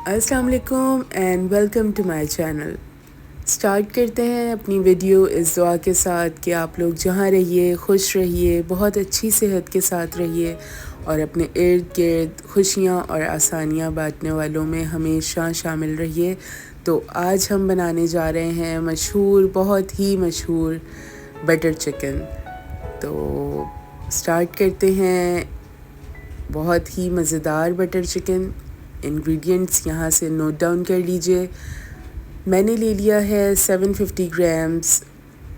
अस्सलाम वालेकुम and welcome to my channel. Start करते हैं अपनी वीडियो इस दुआ के साथ कि आप लोग जहाँ रहिए खुश रहिए, बहुत अच्छी सेहत के साथ रहिए और अपने इर्द गिर्द खुशियाँ और आसानियाँ बांटने वालों में हमेशा शामिल रहिए। तो आज हम बनाने जा रहे हैं मशहूर, बहुत ही मशहूर बटर चिकन। तो स्टार्ट करते हैं। बहुत ही मज़ेदार बटर चिकन। इंग्रेडिएंट्स यहाँ से नोट डाउन कर लीजिए। मैंने ले लिया है 750 ग्राम्स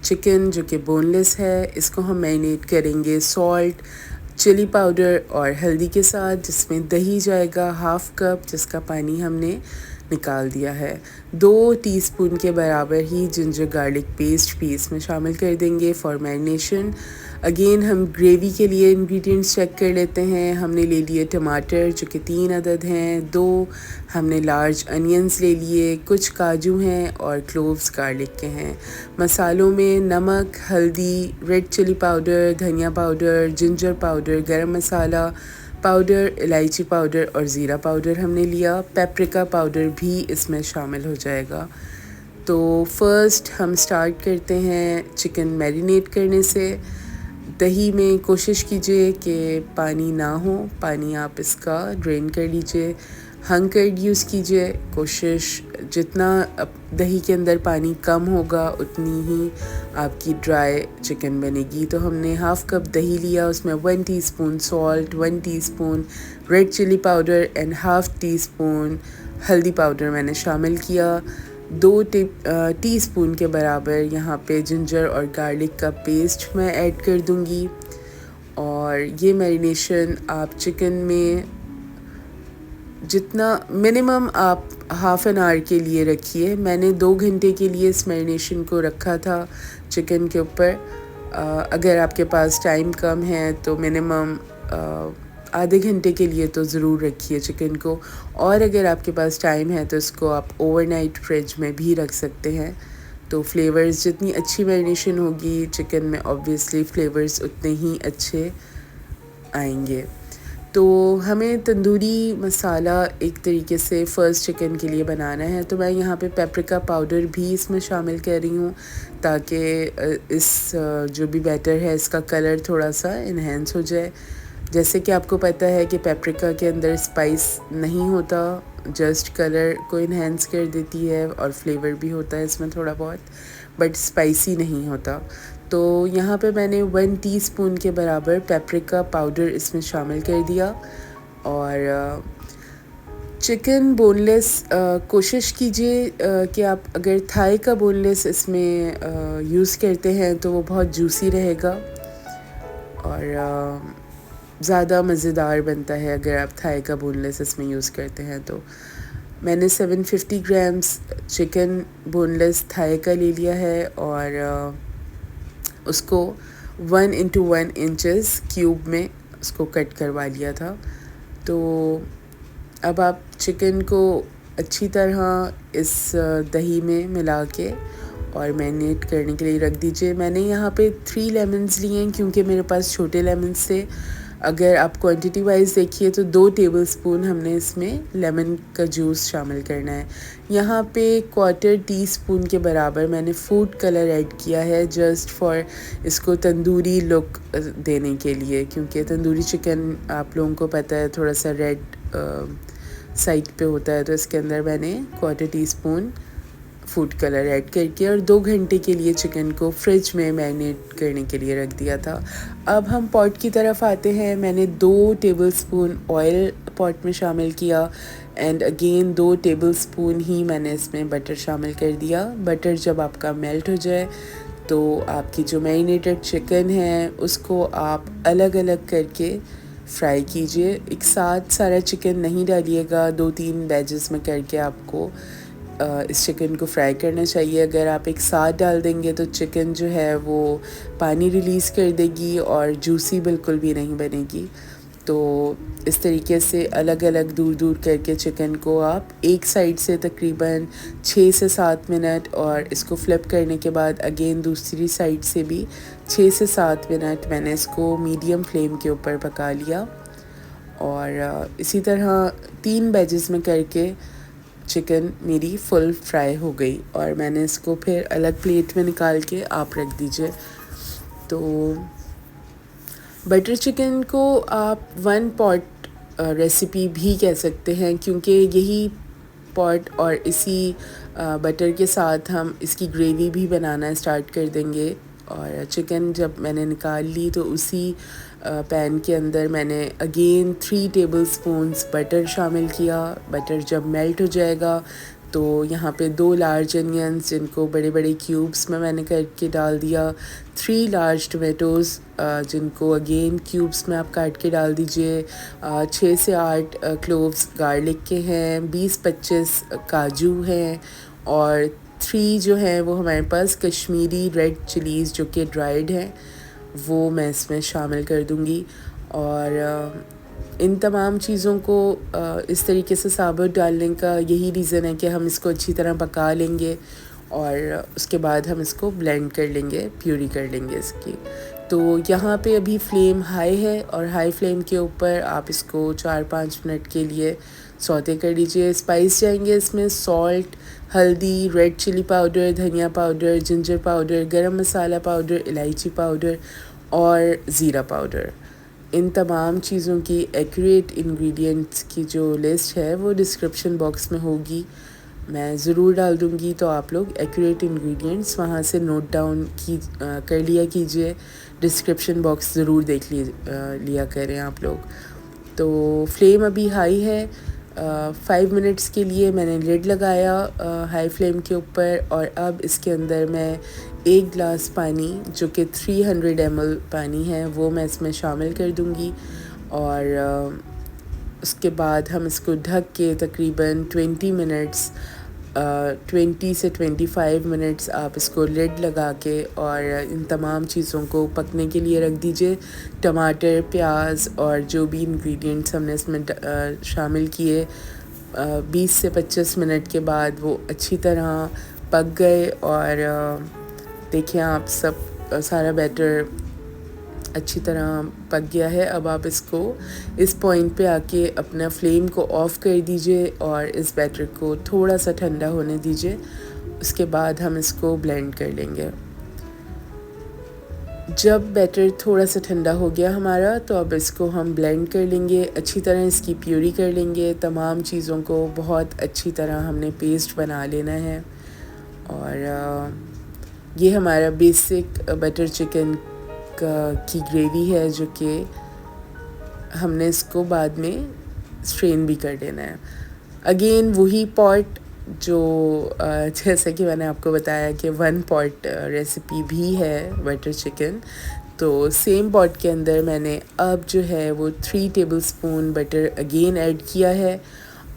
चिकन जो कि बोनलेस है। इसको हम मैरिनेट करेंगे सॉल्ट, चिली पाउडर और हल्दी के साथ, जिसमें दही जाएगा हाफ़ कप जिसका पानी हमने निकाल दिया है। 2 टीस्पून के बराबर ही जिंजर गार्लिक पेस्ट भी इसमें शामिल कर देंगे फॉर मैरिनेशन। अगेन हम ग्रेवी के लिए इंग्रेडिएंट्स चेक कर लेते हैं। हमने ले लिए टमाटर जो कि 3 अदद हैं, 2 हमने लार्ज अनियंस ले लिए, कुछ काजू हैं और क्लोव्स गार्लिक के हैं। मसालों में नमक, हल्दी, रेड चिली पाउडर, धनिया पाउडर, जिंजर पाउडर, गरम मसाला पाउडर, इलायची पाउडर और ज़ीरा पाउडर हमने लिया। पेपरिका पाउडर भी इसमें शामिल हो जाएगा। तो फर्स्ट हम स्टार्ट करते हैं चिकन मैरिनेट करने से। दही में कोशिश कीजिए कि पानी ना हो, पानी आप इसका ड्रेन कर लीजिए। हंग कर्ड यूज़ कीजिए। कोशिश जितना दही के अंदर पानी कम होगा उतनी ही आपकी ड्राई चिकन बनेगी। तो हमने हाफ़ कप दही लिया, उसमें 1 teaspoon salt, 1 teaspoon red chilli powder and half teaspoon haldi powder मैंने शामिल किया। 2 टीस्पून के बराबर यहाँ पे जिंजर और गार्लिक का पेस्ट मैं ऐड कर दूँगी। और ये मैरिनेशन आप चिकन में जितना मिनिमम आप हाफ़ एन आवर के लिए रखिए। मैंने 2 घंटे के लिए इस मैरिनेशन को रखा था चिकन के ऊपर। अगर आपके पास टाइम कम है तो मिनिमम आधे घंटे के लिए तो ज़रूर रखिए चिकन को। और अगर आपके पास टाइम है तो इसको आप ओवरनाइट फ्रिज में भी रख सकते हैं। तो फ्लेवर्स जितनी अच्छी मैरिनेशन होगी चिकन में, ऑब्वियसली फ्लेवर्स उतने ही अच्छे आएंगे। तो हमें तंदूरी मसाला एक तरीके से फ़र्स्ट चिकन के लिए बनाना है। तो मैं यहाँ पे पेपरिका पाउडर भी इसमें शामिल कर रही हूँ ताकि इस जो भी बैटर है इसका कलर थोड़ा सा इन्हेंस हो जाए। जैसे कि आपको पता है कि पेपरिका के अंदर स्पाइस नहीं होता, जस्ट कलर को इन्हेंस कर देती है और फ्लेवर भी होता है इसमें थोड़ा बहुत, बट स्पाइसी नहीं होता। तो यहाँ पे मैंने 1 टीस्पून के बराबर पेपरिका पाउडर इसमें शामिल कर दिया। और चिकन बोनलेस कोशिश कीजिए कि आप अगर थाई का बोनलेस इसमें यूज़ करते हैं तो वो बहुत जूसी रहेगा और ज़्यादा मज़ेदार बनता है अगर आप थाई का बोनलेस इसमें यूज़ करते हैं। तो मैंने 750 ग्राम्स चिकन बोनलेस थाई का ले लिया है और उसको 1 × 1 इंचेस क्यूब में उसको कट करवा लिया था। तो अब आप चिकन को अच्छी तरह इस दही में मिला के और मैरिनेट करने के लिए रख दीजिए। मैंने यहाँ पे 3 लेमन्स लिए हैं क्योंकि मेरे पास छोटे लेमन्स थे। अगर आप क्वांटिटी वाइज देखिए तो 2 टेबलस्पून हमने इसमें लेमन का जूस शामिल करना है। यहाँ पे 1/4 टीस्पून के बराबर मैंने फूड कलर ऐड किया है जस्ट फॉर इसको तंदूरी लुक देने के लिए, क्योंकि तंदूरी चिकन आप लोगों को पता है थोड़ा सा रेड साइड पे होता है। तो इसके अंदर मैंने 1/4 टीस्पून फूड कलर ऐड करके और 2 घंटे के लिए चिकन को फ्रिज में मैरिनेट करने के लिए रख दिया था। अब हम पॉट की तरफ आते हैं। मैंने 2 टेबलस्पून ऑयल पॉट में शामिल किया एंड अगेन 2 टेबलस्पून ही मैंने इसमें बटर शामिल कर दिया। बटर जब आपका मेल्ट हो जाए तो आपकी जो मैरिनेटेड चिकन है उसको आप अलग अलग करके फ्राई कीजिए। एक साथ सारा चिकन नहीं डालिएगा, 2-3 बैचेस में करके आपको इस चिकन को फ्राई करना चाहिए। अगर आप एक साथ डाल देंगे तो चिकन जो है वो पानी रिलीज़ कर देगी और जूसी बिल्कुल भी नहीं बनेगी। तो इस तरीके से अलग अलग दूर दूर करके चिकन को आप एक साइड से तकरीबन 6 से 7 मिनट और इसको फ्लिप करने के बाद अगेन दूसरी साइड से भी 6 से 7 मिनट मैंने इसको मीडियम फ्लेम के ऊपर पका लिया। और इसी तरह 3 बैचेस में करके चिकन मेरी फुल फ्राई हो गई और मैंने इसको फिर अलग प्लेट में निकाल के आप रख दीजिए। तो बटर चिकन को आप वन पॉट रेसिपी भी कह सकते हैं, क्योंकि यही पॉट और इसी बटर के साथ हम इसकी ग्रेवी भी बनाना स्टार्ट कर देंगे। और चिकन जब मैंने निकाल ली तो उसी पैन के अंदर मैंने अगेन 3 टेबलस्पून्स बटर शामिल किया। बटर जब मेल्ट हो जाएगा तो यहाँ पे 2 लार्ज अनियंस जिनको बड़े बड़े क्यूब्स में मैंने करके डाल दिया। 3 लार्ज टमेटोज़ जिनको अगेन क्यूब्स में आप काट के डाल दीजिए। 6 से 8 क्लोव्स गार्लिक के हैं। 20-25 काजू हैं और 3 जो हैं वो हमारे पास कश्मीरी रेड चिलीज़ जो कि ड्राइड हैं, वो मैं इसमें शामिल कर दूँगी। और इन तमाम चीज़ों को इस तरीके से साबुत डालने का यही रीज़न है कि हम इसको अच्छी तरह पका लेंगे और उसके बाद हम इसको ब्लेंड कर लेंगे, प्यूरी कर लेंगे इसकी। तो यहाँ पे अभी फ्लेम हाई है और हाई फ्लेम के ऊपर आप इसको 4-5 मिनट के लिए सौते कर लीजिए। स्पाइस जाएंगे इसमें सॉल्ट, हल्दी, रेड चिली पाउडर, धनिया पाउडर, जिंजर पाउडर, गरम मसाला पाउडर, इलायची पाउडर और ज़ीरा पाउडर। इन तमाम चीज़ों की एक्यूरेट इंग्रेडिएंट्स की जो लिस्ट है वो डिस्क्रिप्शन बॉक्स में होगी, मैं ज़रूर डाल दूँगी। तो आप लोग एक्यूरेट इंग्रेडिएंट्स वहाँ से नोट डाउन कर लिया कीजिए। डिस्क्रिप्शन बॉक्स ज़रूर देख लिया करें आप लोग। तो फ्लेम अभी हाई है। 5 मिनट्स के लिए मैंने लिड लगाया हाई फ्लेम के ऊपर और अब इसके अंदर मैं 1 गिलास पानी जो कि 300 ml पानी है वो मैं इसमें शामिल कर दूंगी। और उसके बाद हम इसको ढक के तकरीबन 20 से 25 मिनट्स आप इसको लिड लगा के और इन तमाम चीज़ों को पकने के लिए रख दीजिए। टमाटर, प्याज और जो भी इंग्रेडिएंट्स हमने इसमें शामिल किए 20 से 25 मिनट के बाद वो अच्छी तरह पक गए। और देखिए आप सारा बैटर अच्छी तरह पक गया है। अब आप इसको इस पॉइंट पे आके अपना फ्लेम को ऑफ़ कर दीजिए और इस बैटर को थोड़ा सा ठंडा होने दीजिए। उसके बाद हम इसको ब्लेंड कर लेंगे। जब बैटर थोड़ा सा ठंडा हो गया हमारा तो अब इसको हम ब्लेंड कर लेंगे, अच्छी तरह इसकी प्यूरी कर लेंगे। तमाम चीज़ों को बहुत अच्छी तरह हमने पेस्ट बना लेना है। और ये हमारा बेसिक बटर चिकन की ग्रेवी है जो कि हमने इसको बाद में स्ट्रेन भी कर लेना है। अगेन वही पॉट जो जैसा कि मैंने आपको बताया कि 1 पॉट रेसिपी भी है बटर चिकन, तो सेम पॉट के अंदर मैंने अब जो है वो 3 टेबलस्पून बटर अगेन ऐड किया है।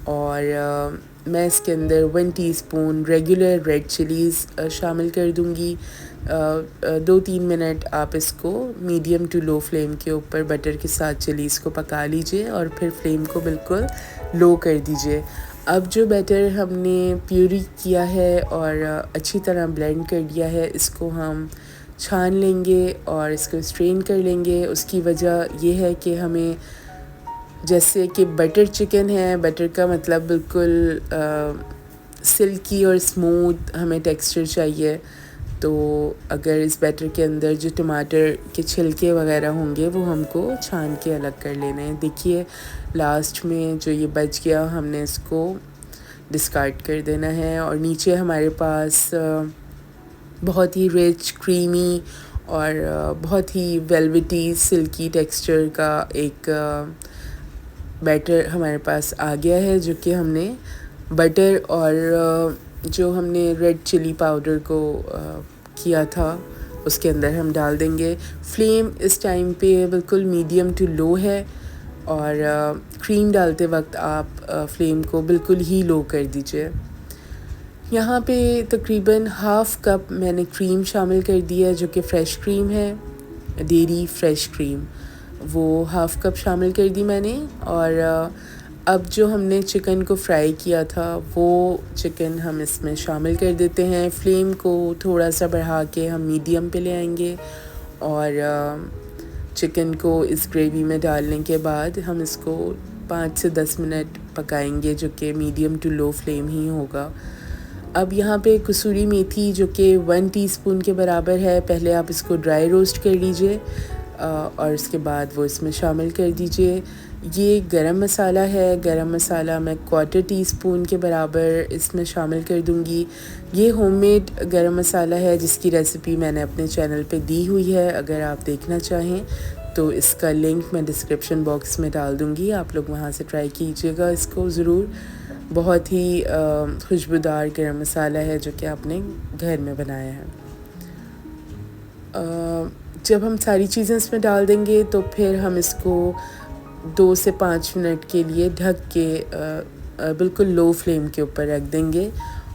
और मैं इसके अंदर 1 टीस्पून रेगुलर रेड चिलीज़ शामिल कर दूंगी। 2-3 मिनट आप इसको मीडियम टू लो फ्लेम के ऊपर बटर के साथ चिलीज़ को पका लीजिए और फिर फ्लेम को बिल्कुल लो कर दीजिए। अब जो बैटर हमने प्यूरी किया है और अच्छी तरह ब्लेंड कर दिया है, इसको हम छान लेंगे और इसको स्ट्रेन कर लेंगे। उसकी वजह ये है कि हमें, जैसे कि बटर चिकन है, बटर का मतलब बिल्कुल सिल्की और स्मूथ हमें टेक्सचर चाहिए। तो अगर इस बैटर के अंदर जो टमाटर के छिलके वगैरह होंगे वो हमको छान के अलग कर लेने हैं। देखिए लास्ट में जो ये बच गया हमने इसको डिस्कार्ड कर देना है। और नीचे हमारे पास बहुत ही रिच, क्रीमी और बहुत ही वेलवेटी, सिल्की टेक्सचर का एक बैटर हमारे पास आ गया है, जो कि हमने बटर और जो हमने रेड चिली पाउडर को किया था उसके अंदर हम डाल देंगे। फ्लेम इस टाइम पे बिल्कुल मीडियम टू लो है और क्रीम डालते वक्त आप फ्लेम को बिल्कुल ही लो कर दीजिए। यहाँ पे तकरीबन हाफ़ कप मैंने क्रीम शामिल कर दिया जो कि फ़्रेश क्रीम है, डेयरी फ्रेश क्रीम, वो हाफ़ कप शामिल कर दी मैंने। और अब जो हमने चिकन को फ्राई किया था वो चिकन हम इसमें शामिल कर देते हैं। फ्लेम को थोड़ा सा बढ़ा के हम मीडियम पे ले आएंगे और चिकन को इस ग्रेवी में डालने के बाद हम इसको 5 से 10 मिनट पकाएंगे, जो कि मीडियम टू लो फ्लेम ही होगा। अब यहाँ पे कसूरी मेथी जो कि 1 टीस्पून के बराबर है, पहले आप इसको ड्राई रोस्ट कर लीजिए और उसके बाद वो इसमें शामिल कर दीजिए। ये गरम मसाला है, गरम मसाला मैं 1/4 टीस्पून के बराबर इसमें शामिल कर दूँगी। ये होममेड गरम मसाला है जिसकी रेसिपी मैंने अपने चैनल पे दी हुई है, अगर आप देखना चाहें तो इसका लिंक मैं डिस्क्रिप्शन बॉक्स में डाल दूँगी, आप लोग वहाँ से ट्राई कीजिएगा इसको ज़रूर। बहुत ही खुशबूदार गरम मसाला है जो कि आपने घर में बनाया है। जब हम सारी चीज़ें इसमें डाल देंगे तो फिर हम इसको 2 से 5 मिनट के लिए ढक के बिल्कुल लो फ्लेम के ऊपर रख देंगे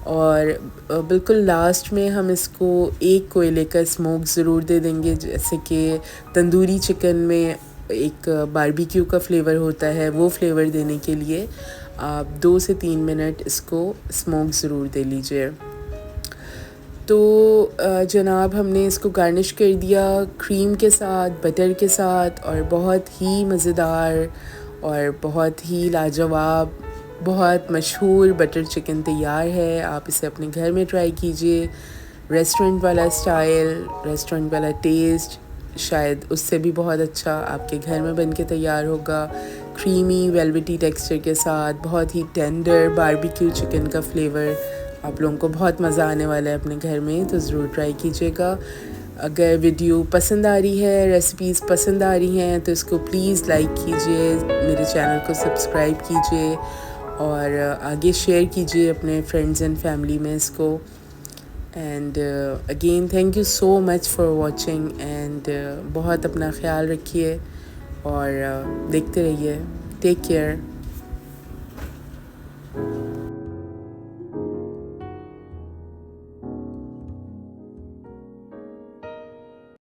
और बिल्कुल लास्ट में हम इसको एक कोयले का स्मोक ज़रूर दे देंगे। जैसे कि तंदूरी चिकन में एक बारबेक्यू का फ्लेवर होता है, वो फ्लेवर देने के लिए आप 2 से 3 मिनट इसको स्मोक ज़रूर दे लीजिए। तो जनाब हमने इसको गार्निश कर दिया क्रीम के साथ, बटर के साथ, और बहुत ही मज़ेदार और बहुत ही लाजवाब, बहुत मशहूर बटर चिकन तैयार है। आप इसे अपने घर में ट्राई कीजिए। रेस्टोरेंट वाला स्टाइल, रेस्टोरेंट वाला टेस्ट, शायद उससे भी बहुत अच्छा आपके घर में बन के तैयार होगा। क्रीमी वेलवेटी टेक्सचर के साथ बहुत ही टेंडर बारबेक्यू चिकन का फ्लेवर, आप लोगों को बहुत मज़ा आने वाला है अपने घर में, तो ज़रूर ट्राई कीजिएगा। अगर वीडियो पसंद आ रही है, रेसिपीज़ पसंद आ रही हैं, तो इसको प्लीज़ लाइक कीजिए, मेरे चैनल को सब्सक्राइब कीजिए और आगे शेयर कीजिए अपने फ्रेंड्स एंड फैमिली में इसको। And again thank you so much for watching and बहुत अपना ख्याल रखिए और देखते रहिए। Take care.